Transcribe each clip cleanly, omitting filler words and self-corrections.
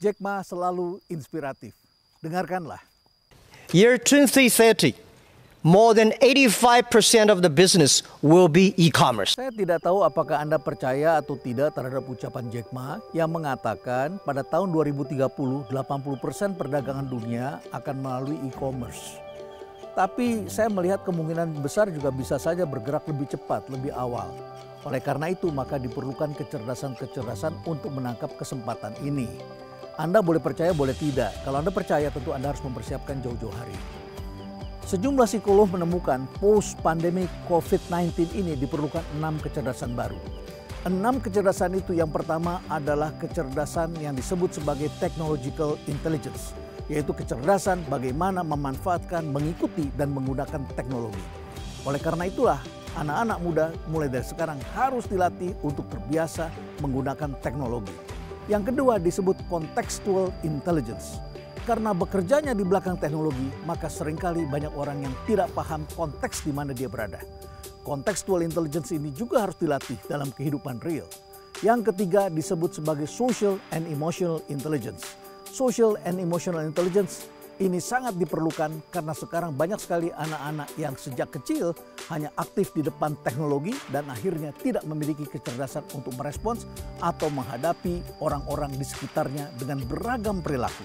Jack Ma selalu inspiratif. Dengarkanlah. Year 2030, more than 85% of the business will be e-commerce. Saya tidak tahu apakah Anda percaya atau tidak terhadap ucapan Jack Ma yang mengatakan pada tahun 2030, 80% perdagangan dunia akan melalui e-commerce. Tapi saya melihat kemungkinan besar juga bisa saja bergerak lebih cepat, lebih awal. Oleh karena itu, maka diperlukan kecerdasan-kecerdasan untuk menangkap kesempatan ini. Anda boleh percaya, boleh tidak. Kalau Anda percaya, tentu Anda harus mempersiapkan jauh-jauh hari. Sejumlah psikolog menemukan post-pandemic COVID-19 ini diperlukan 6 kecerdasan baru. 6 kecerdasan itu yang pertama adalah kecerdasan yang disebut sebagai technological intelligence, yaitu kecerdasan bagaimana memanfaatkan, mengikuti, dan menggunakan teknologi. Oleh karena itulah, anak-anak muda mulai dari sekarang harus dilatih untuk terbiasa menggunakan teknologi. Yang kedua disebut contextual intelligence. Karena bekerjanya di belakang teknologi, maka seringkali banyak orang yang tidak paham konteks di mana dia berada. Contextual intelligence ini juga harus dilatih dalam kehidupan real. Yang ketiga disebut sebagai social and emotional intelligence. Social and emotional intelligence ini sangat diperlukan karena sekarang banyak sekali anak-anak yang sejak kecil hanya aktif di depan teknologi dan akhirnya tidak memiliki kecerdasan untuk merespons atau menghadapi orang-orang di sekitarnya dengan beragam perilaku.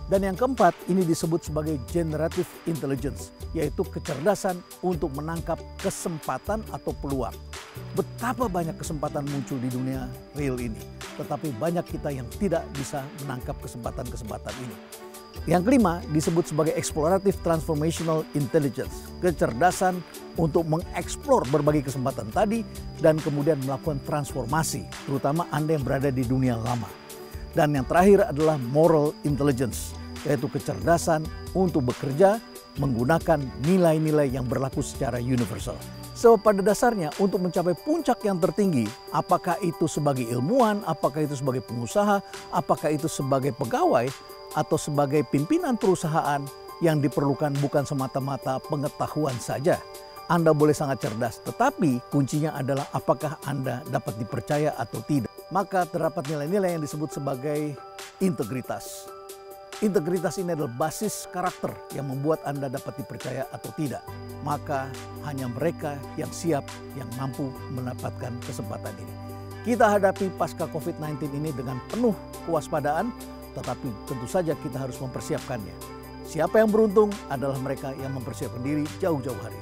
Dan yang keempat ini disebut sebagai generative intelligence, yaitu kecerdasan untuk menangkap kesempatan atau peluang. Betapa banyak kesempatan muncul di dunia real ini, tetapi banyak kita yang tidak bisa menangkap kesempatan-kesempatan ini. Yang kelima disebut sebagai explorative transformational intelligence, kecerdasan untuk mengeksplor berbagai kesempatan tadi dan kemudian melakukan transformasi, terutama Anda yang berada di dunia lama. Dan yang terakhir adalah moral intelligence, yaitu kecerdasan untuk bekerja menggunakan nilai-nilai yang berlaku secara universal. So, pada dasarnya untuk mencapai puncak yang tertinggi, apakah itu sebagai ilmuwan, apakah itu sebagai pengusaha, apakah itu sebagai pegawai, atau sebagai pimpinan perusahaan, yang diperlukan bukan semata-mata pengetahuan saja. Anda boleh sangat cerdas, tetapi kuncinya adalah apakah Anda dapat dipercaya atau tidak. Maka terdapat nilai-nilai yang disebut sebagai integritas. Integritas ini adalah basis karakter yang membuat Anda dapat dipercaya atau tidak. Maka hanya mereka yang siap, yang mampu mendapatkan kesempatan ini. Kita hadapi pasca COVID-19 ini dengan penuh kewaspadaan, tetapi tentu saja kita harus mempersiapkannya. Siapa yang beruntung adalah mereka yang mempersiapkan diri jauh-jauh hari.